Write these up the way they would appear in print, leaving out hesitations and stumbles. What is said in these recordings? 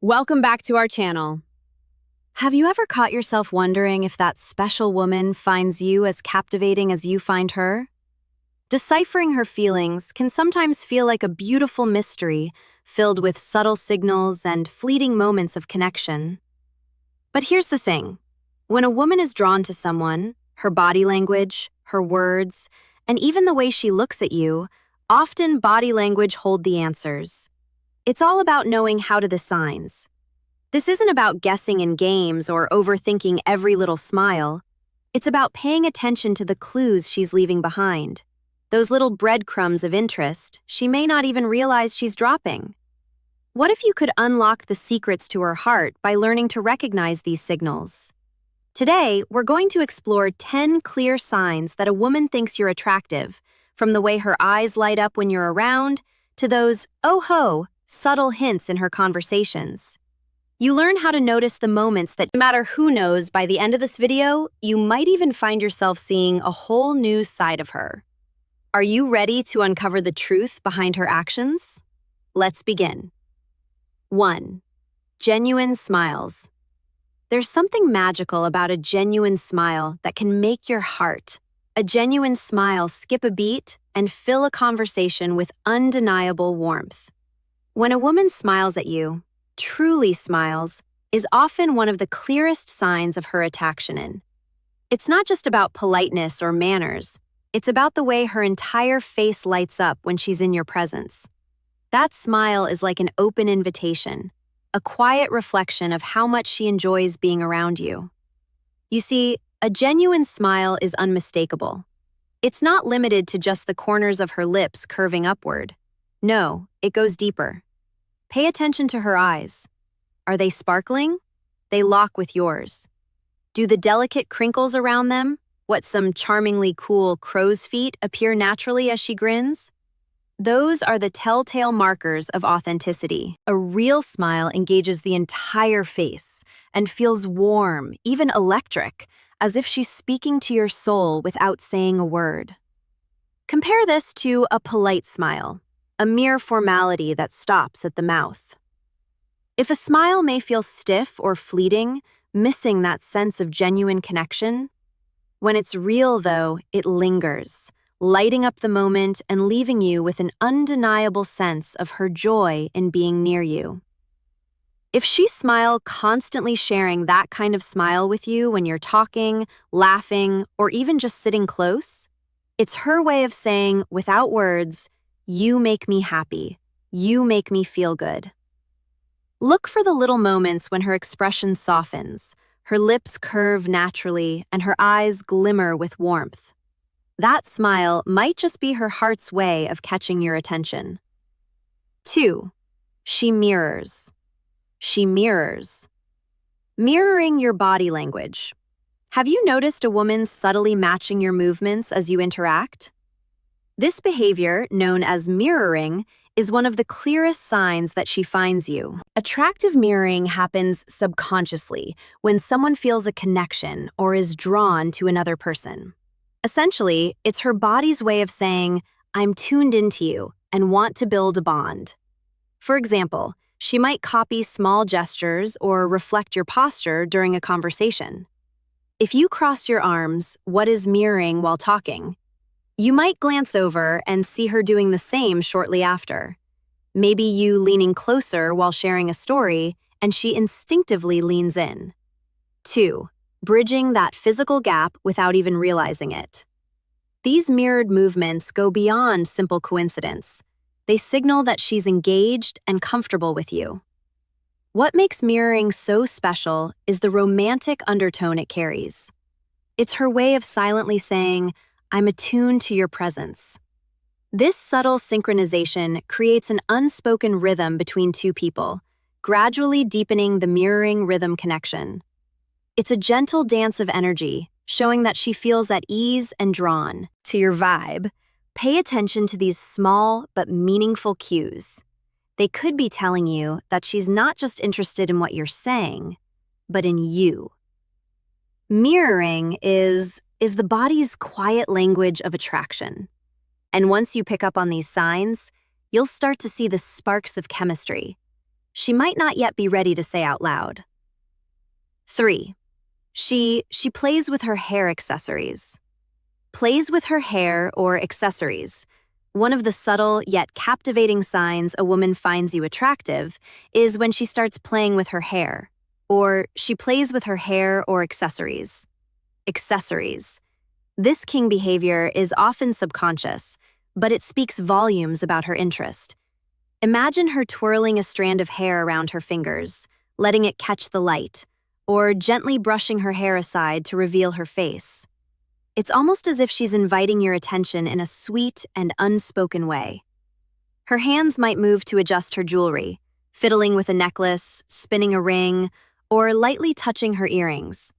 Welcome back to our channel. Have you ever caught yourself wondering if that special woman finds you as captivating as you find her? Deciphering her feelings can sometimes feel like a beautiful mystery filled with subtle signals and fleeting moments of connection. But here's the thing. When a woman is drawn to someone, her body language, her words, and even the way she looks at you, often body language hold the answers. It's all about knowing how to the signs. This isn't about guessing in games or overthinking every little smile. It's about paying attention to the clues she's leaving behind. Those little breadcrumbs of interest she may not even realize she's dropping. What if you could unlock the secrets to her heart by learning to recognize these signals? Today, we're going to explore 10 clear signs that a woman thinks you're attractive, from the way her eyes light up when you're around to those, oh-ho, subtle hints in her conversations. You learn how to notice the moments that no matter who knows, by the end of this video, you might even find yourself seeing a whole new side of her. Are you ready to uncover the truth behind her actions? Let's begin. 1. Genuine smiles. There's something magical about a genuine smile that can make your heart. A genuine smile skip a beat and fill a conversation with undeniable warmth. When a woman smiles at you, truly smiles, is often one of the clearest signs of her attachment. It's not just about politeness or manners. It's about the way her entire face lights up when she's in your presence. That smile is like an open invitation, a quiet reflection of how much she enjoys being around you. You see, a genuine smile is unmistakable. It's not limited to just the corners of her lips curving upward. No, it goes deeper. Pay attention to her eyes. Are they sparkling? They lock with yours. Do the delicate crinkles around them, what some charmingly cool crow's feet, appear naturally as she grins? Those are the telltale markers of authenticity. A real smile engages the entire face and feels warm, even electric, as if she's speaking to your soul without saying a word. Compare this to a polite smile, a mere formality that stops at the mouth. If a smile may feel stiff or fleeting, missing that sense of genuine connection, when it's real, though, it lingers, lighting up the moment and leaving you with an undeniable sense of her joy in being near you. If she smiles, constantly sharing that kind of smile with you when you're talking, laughing, or even just sitting close, it's her way of saying, without words, "You make me happy. You make me feel good." Look for the little moments when her expression softens, her lips curve naturally, and her eyes glimmer with warmth. That smile might just be her heart's way of catching your attention. 2. She mirrors. She mirrors. Mirroring your body language. Have you noticed a woman subtly matching your movements as you interact? This behavior, known as mirroring, is one of the clearest signs that she finds you. Attractive mirroring happens subconsciously when someone feels a connection or is drawn to another person. Essentially, it's her body's way of saying, "I'm tuned into you and want to build a bond." For example, she might copy small gestures or reflect your posture during a conversation. If you cross your arms, what is mirroring while talking? You might glance over and see her doing the same shortly after. Maybe you leaning closer while sharing a story, and she instinctively leans in. 2. Bridging that physical gap without even realizing it. These mirrored movements go beyond simple coincidence. They signal that she's engaged and comfortable with you. What makes mirroring so special is the romantic undertone it carries. It's her way of silently saying, "I'm attuned to your presence." This subtle synchronization creates an unspoken rhythm between two people, gradually deepening the mirroring rhythm connection. It's a gentle dance of energy, showing that she feels at ease and drawn to your vibe. Pay attention to these small but meaningful cues. They could be telling you that she's not just interested in what you're saying, but in you. Mirroring is the body's quiet language of attraction. And once you pick up on these signs, you'll start to see the sparks of chemistry. she might not yet be ready to say out loud. 3. She plays with her hair accessories. Plays with her hair or accessories. One of the subtle yet captivating signs a woman finds you attractive is when she starts playing with her hair, or she plays with her hair or accessories. Accessories. This king behavior is often subconscious, but it speaks volumes about her interest. Imagine her twirling a strand of hair around her fingers, letting it catch the light, or gently brushing her hair aside to reveal her face. It's almost as if she's inviting your attention in a sweet and unspoken way. Her hands might move to adjust her jewelry, fiddling with a necklace, spinning a ring, or lightly touching her earrings.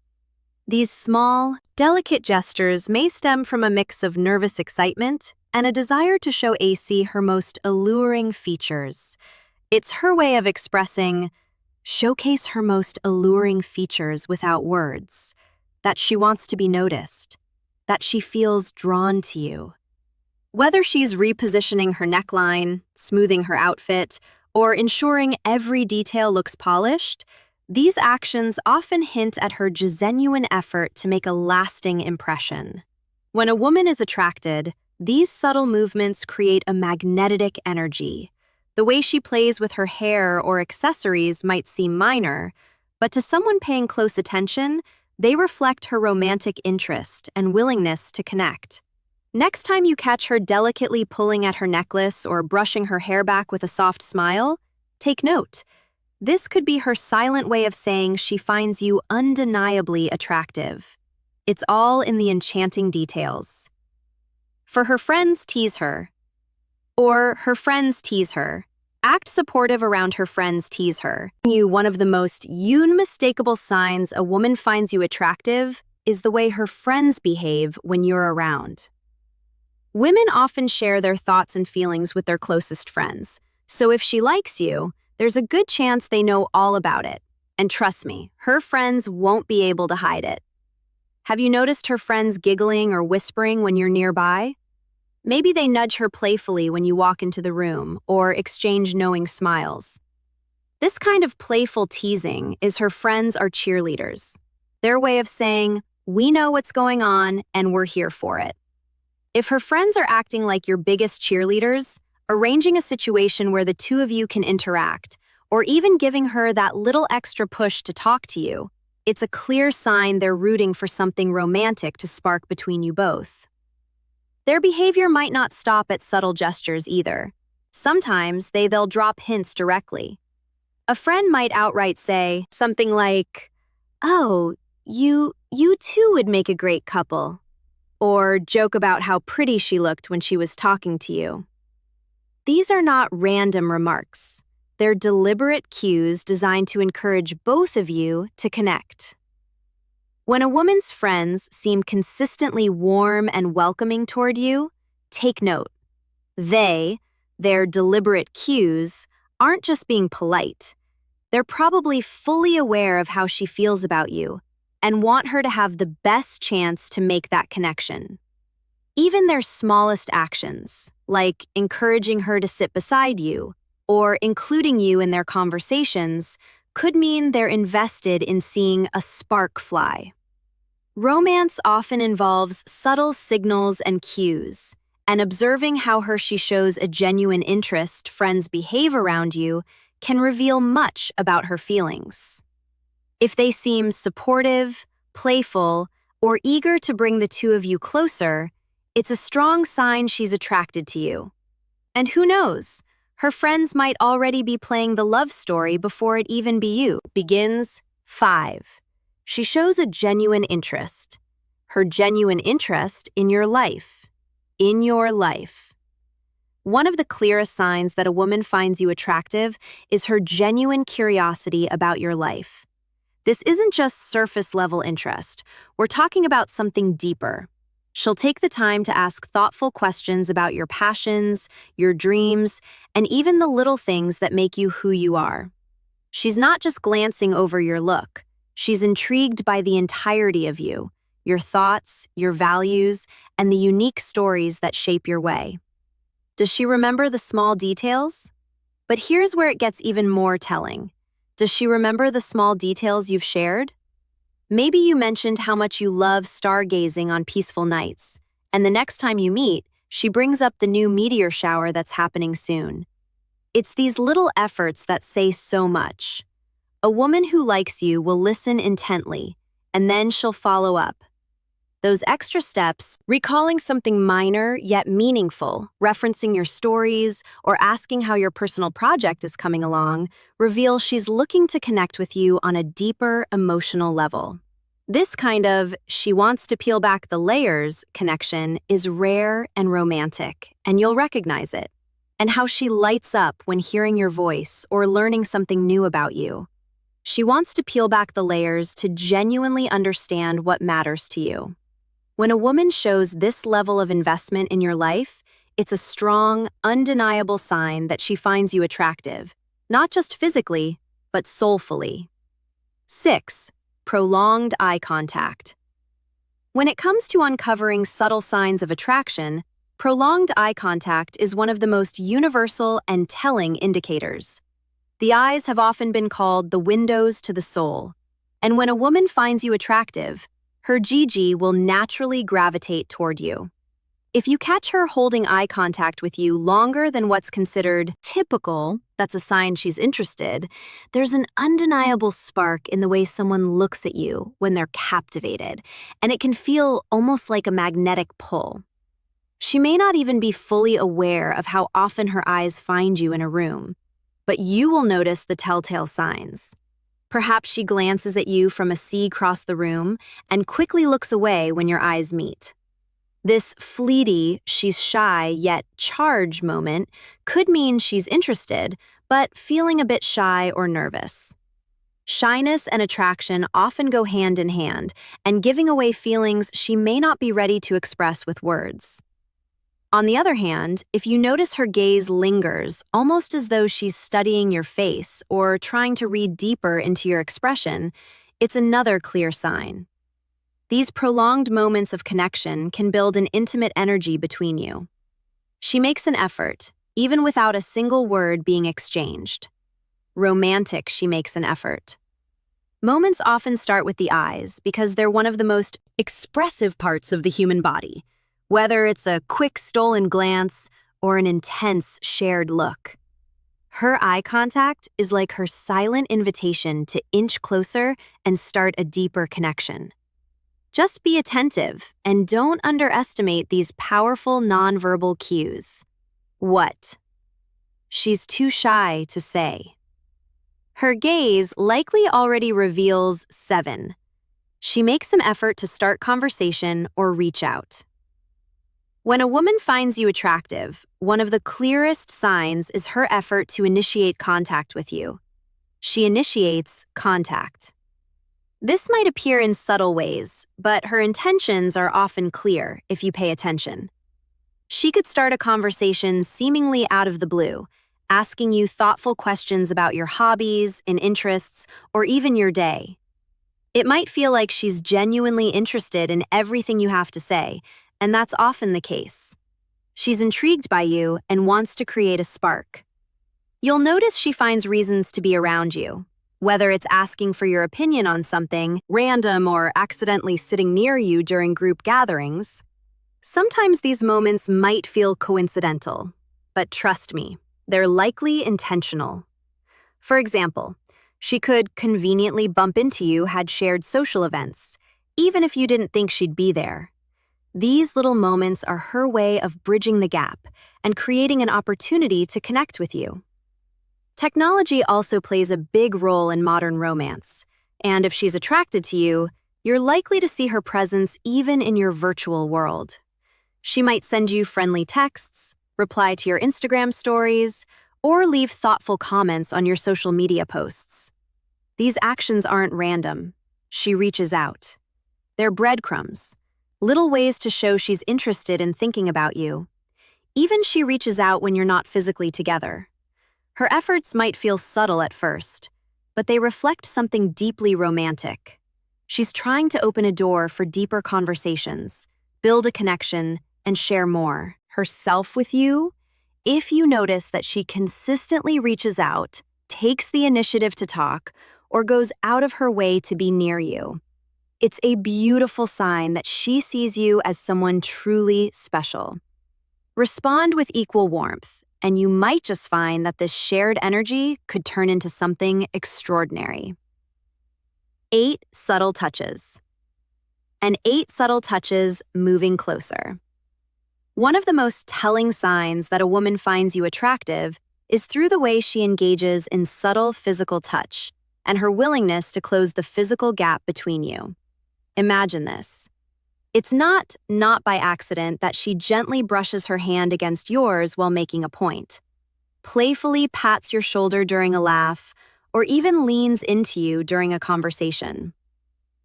These small, delicate gestures may stem from a mix of nervous excitement and a desire to show AC her most alluring features. It's her way of showcase her most alluring features without words, that she wants to be noticed, that she feels drawn to you. Whether she's repositioning her neckline, smoothing her outfit, or ensuring every detail looks polished, these actions often hint at her genuine effort to make a lasting impression. When a woman is attracted, these subtle movements create a magnetic energy. The way she plays with her hair or accessories might seem minor, but to someone paying close attention, they reflect her romantic interest and willingness to connect. Next time you catch her delicately pulling at her necklace or brushing her hair back with a soft smile, take note. This could be her silent way of saying she finds you undeniably attractive. It's all in the enchanting details. For her friends tease her, or her friends tease her. Act supportive around her friends tease her. One of the most unmistakable signs a woman finds you attractive is the way her friends behave when you're around. Women often share their thoughts and feelings with their closest friends, so if she likes you, there's a good chance they know all about it. And trust me, her friends won't be able to hide it. Have you noticed her friends giggling or whispering when you're nearby? Maybe they nudge her playfully when you walk into the room or exchange knowing smiles. This kind of playful teasing is her friends are cheerleaders. Their way of saying, we know what's going on and we're here for it. If her friends are acting like your biggest cheerleaders, arranging a situation where the two of you can interact, or even giving her that little extra push to talk to you, it's a clear sign they're rooting for something romantic to spark between you both. Their behavior might not stop at subtle gestures either. Sometimes they'll drop hints directly. A friend might outright say something like, "Oh, you two would make a great couple," or joke about how pretty she looked when she was talking to you. These are not random remarks. They're deliberate cues designed to encourage both of you to connect. When a woman's friends seem consistently warm and welcoming toward you, take note. Their deliberate cues, aren't just being polite. They're probably fully aware of how she feels about you and want her to have the best chance to make that connection. Even their smallest actions, like encouraging her to sit beside you or including you in their conversations, could mean they're invested in seeing a spark fly. Romance often involves subtle signals and cues, and observing how she shows a genuine interest friends behave around you can reveal much about her feelings. If they seem supportive, playful, or eager to bring the two of you closer, it's a strong sign she's attracted to you. And who knows, her friends might already be playing the love story before it even begins. 5. She shows a genuine interest. Her genuine interest in your life. In your life. One of the clearest signs that a woman finds you attractive is her genuine curiosity about your life. This isn't just surface-level interest. We're talking about something deeper. She'll take the time to ask thoughtful questions about your passions, your dreams, and even the little things that make you who you are. She's not just glancing over your look. She's intrigued by the entirety of you, your thoughts, your values, and the unique stories that shape your way. Does she remember the small details? But here's where it gets even more telling. Does she remember the small details you've shared? Maybe you mentioned how much you love stargazing on peaceful nights, and the next time you meet, she brings up the new meteor shower that's happening soon. It's these little efforts that say so much. A woman who likes you will listen intently, and then she'll follow up. Those extra steps, recalling something minor yet meaningful, referencing your stories, or asking how your personal project is coming along, reveal she's looking to connect with you on a deeper emotional level. This kind of "she wants to peel back the layers" connection is rare and romantic, and you'll recognize it. And how she lights up when hearing your voice or learning something new about you. She wants to peel back the layers to genuinely understand what matters to you. When a woman shows this level of investment in your life, it's a strong, undeniable sign that she finds you attractive, not just physically, but soulfully. 6. Prolonged eye contact. When it comes to uncovering subtle signs of attraction, prolonged eye contact is one of the most universal and telling indicators. The eyes have often been called the windows to the soul, and when a woman finds you attractive, her GG will naturally gravitate toward you. If you catch her holding eye contact with you longer than what's considered typical, that's a sign she's interested. There's an undeniable spark in the way someone looks at you when they're captivated, and it can feel almost like a magnetic pull. She may not even be fully aware of how often her eyes find you in a room, but you will notice the telltale signs. Perhaps she glances at you from a sea across the room and quickly looks away when your eyes meet. This fleety, she's shy yet charged moment could mean she's interested, but feeling a bit shy or nervous. Shyness and attraction often go hand in hand, and giving away feelings she may not be ready to express with words. On the other hand, if you notice her gaze lingers, almost as though she's studying your face or trying to read deeper into your expression, it's another clear sign. These prolonged moments of connection can build an intimate energy between you. She makes an effort, even without a single word being exchanged. Romantic, she makes an effort. Moments often start with the eyes because they're one of the most expressive parts of the human body. Whether it's a quick stolen glance or an intense shared look. Her eye contact is like her silent invitation to inch closer and start a deeper connection. Just be attentive and don't underestimate these powerful nonverbal cues. What? She's too shy to say. Her gaze likely already reveals 7. She makes some effort to start conversation or reach out. When a woman finds you attractive, one of the clearest signs is her effort to initiate contact with you. She initiates contact. This might appear in subtle ways, but her intentions are often clear if you pay attention. She could start a conversation seemingly out of the blue, asking you thoughtful questions about your hobbies and interests, or even your day. It might feel like she's genuinely interested in everything you have to say, and that's often the case. She's intrigued by you and wants to create a spark. You'll notice she finds reasons to be around you, whether it's asking for your opinion on something random or accidentally sitting near you during group gatherings. Sometimes these moments might feel coincidental, but trust me, they're likely intentional. For example, she could conveniently bump into you had shared social events, even if you didn't think she'd be there. These little moments are her way of bridging the gap and creating an opportunity to connect with you. Technology also plays a big role in modern romance, and if she's attracted to you, you're likely to see her presence even in your virtual world. She might send you friendly texts, reply to your Instagram stories, or leave thoughtful comments on your social media posts. These actions aren't random. She reaches out. They're breadcrumbs. Little ways to show she's interested in thinking about you. Even she reaches out when you're not physically together. Her efforts might feel subtle at first, but they reflect something deeply romantic. She's trying to open a door for deeper conversations, build a connection, and share more herself with you. If you notice that she consistently reaches out, takes the initiative to talk, or goes out of her way to be near you, it's a beautiful sign that she sees you as someone truly special. Respond with equal warmth, and you might just find that this shared energy could turn into something extraordinary. 8 subtle touches. And 8 subtle touches moving closer. One of the most telling signs that a woman finds you attractive is through the way she engages in subtle physical touch and her willingness to close the physical gap between you. Imagine this. It's not by accident that she gently brushes her hand against yours while making a point, playfully pats your shoulder during a laugh, or even leans into you during a conversation.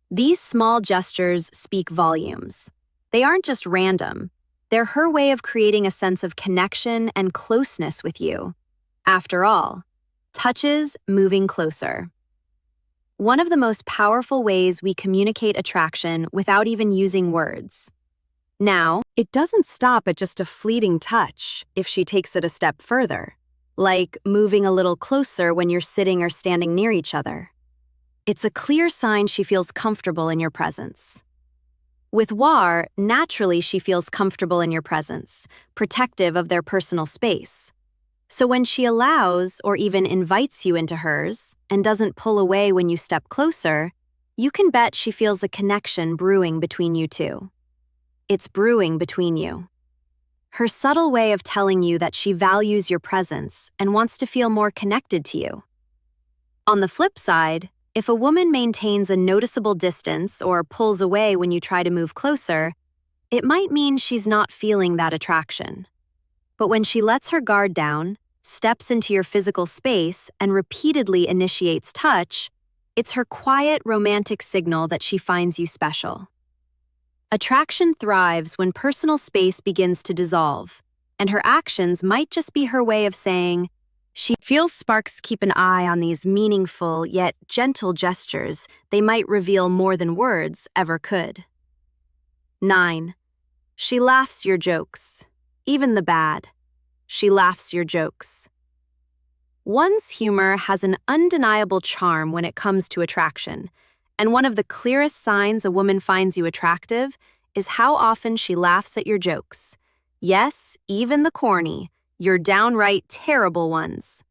These small gestures speak volumes. They aren't just random. They're her way of creating a sense of connection and closeness with you. After all, touches moving closer. One of the most powerful ways we communicate attraction without even using words. Now, it doesn't stop at just a fleeting touch if she takes it a step further, like moving a little closer when you're sitting or standing near each other. It's a clear sign she feels comfortable in your presence. With War, naturally she feels comfortable in your presence, protective of their personal space. So when she allows or even invites you into hers and doesn't pull away when you step closer, you can bet she feels a connection brewing between you two. It's brewing between you. Her subtle way of telling you that she values your presence and wants to feel more connected to you. On the flip side, if a woman maintains a noticeable distance or pulls away when you try to move closer, it might mean she's not feeling that attraction. But when she lets her guard down, steps into your physical space, and repeatedly initiates touch, it's her quiet, romantic signal that she finds you special. Attraction thrives when personal space begins to dissolve, and her actions might just be her way of saying, she feels sparks keep an eye on these meaningful yet gentle gestures. They might reveal more than words ever could. 9. She laughs your jokes, even the bad. She laughs your jokes. One's humor has an undeniable charm when it comes to attraction, and one of the clearest signs a woman finds you attractive is how often she laughs at your jokes. Yes, even the corny, your downright terrible ones.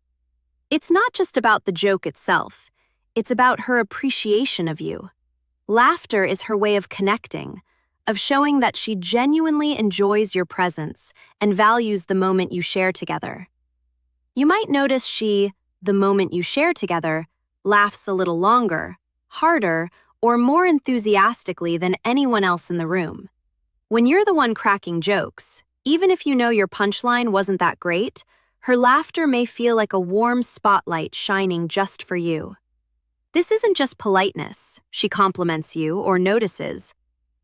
It's not just about the joke itself, it's about her appreciation of you. Laughter is her way of connecting, of showing that she genuinely enjoys your presence and values the moment you share together. You might notice she, the moment you share together, laughs a little longer, harder, or more enthusiastically than anyone else in the room. When you're the one cracking jokes, even if you know your punchline wasn't that great, her laughter may feel like a warm spotlight shining just for you. This isn't just politeness, she compliments you or notices.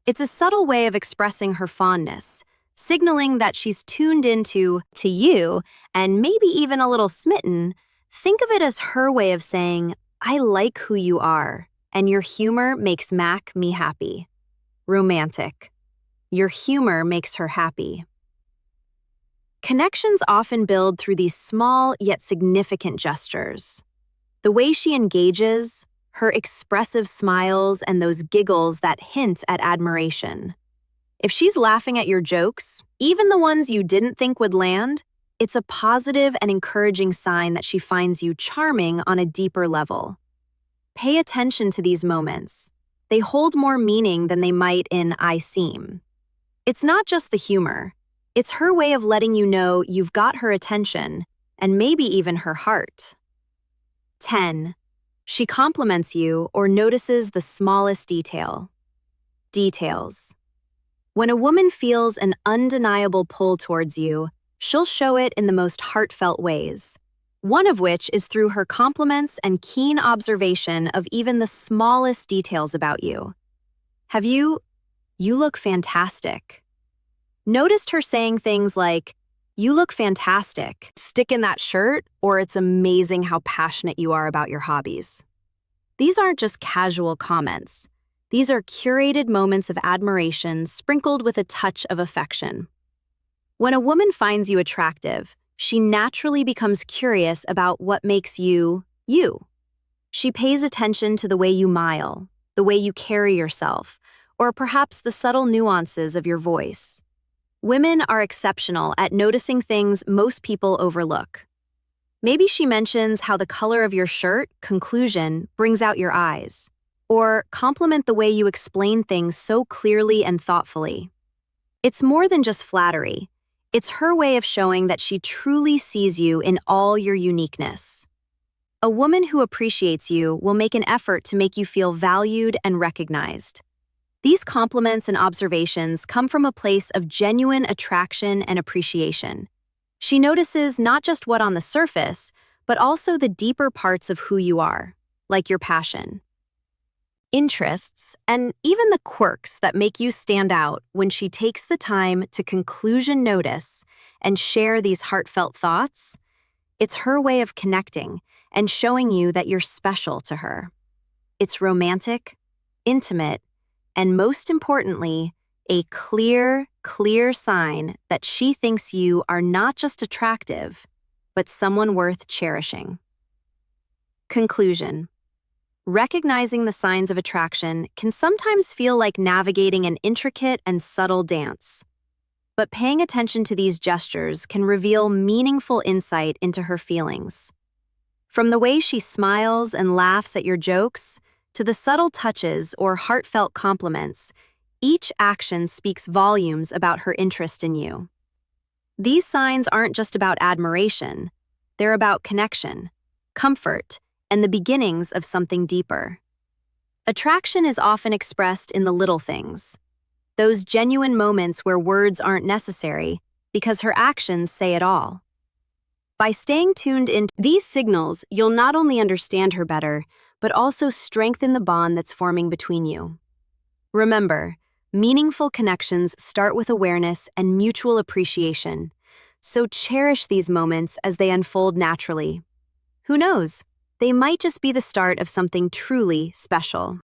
It's a subtle way of expressing her fondness, signaling that she's tuned into you and maybe even a little smitten. Think of it as her way of saying, I like who you are, and your humor makes me happy. Romantic. Your humor makes her happy. Connections often build through these small yet significant gestures. The way she engages, her expressive smiles, and those giggles that hint at admiration. If she's laughing at your jokes, even the ones you didn't think would land, it's a positive and encouraging sign that she finds you charming on a deeper level. Pay attention to these moments. They hold more meaning than they might in I seem. It's not just the humor. It's her way of letting you know you've got her attention, and maybe even her heart. 10. She compliments you or notices the smallest detail. Details. When a woman feels an undeniable pull towards you, she'll show it in the most heartfelt ways, one of which is through her compliments and keen observation of even the smallest details about you. You look fantastic. Noticed her saying things like, you look fantastic, stick in that shirt, or it's amazing how passionate you are about your hobbies. These aren't just casual comments. These are curated moments of admiration sprinkled with a touch of affection. When a woman finds you attractive, She naturally becomes curious about what makes you, you. She pays attention to the way you smile, the way you carry yourself, or perhaps the subtle nuances of your voice. Women are exceptional at noticing things most people overlook. Maybe she mentions how the color of your shirt, conclusion, brings out your eyes, or compliment the way you explain things so clearly and thoughtfully. It's more than just flattery. It's her way of showing that she truly sees you in all your uniqueness. A woman who appreciates you will make an effort to make you feel valued and recognized. These compliments and observations come from a place of genuine attraction and appreciation. She notices not just what on the surface, but also the deeper parts of who you are, like your passion, interests, and even the quirks that make you stand out when she takes the time to conclusion notice and share these heartfelt thoughts. It's her way of connecting and showing you that you're special to her. It's romantic, intimate, and most importantly, a clear sign that she thinks you are not just attractive, but someone worth cherishing. Conclusion. Recognizing the signs of attraction can sometimes feel like navigating an intricate and subtle dance. But paying attention to these gestures can reveal meaningful insight into her feelings. From the way she smiles and laughs at your jokes, to the subtle touches or heartfelt compliments, each action speaks volumes about her interest in you. These signs aren't just about admiration, they're about connection, comfort, and the beginnings of something deeper. Attraction is often expressed in the little things, those genuine moments where words aren't necessary because her actions say it all. By staying tuned into these signals, you'll not only understand her better, but also strengthen the bond that's forming between you. Remember, meaningful connections start with awareness and mutual appreciation, so cherish these moments as they unfold naturally. Who knows? They might just be the start of something truly special.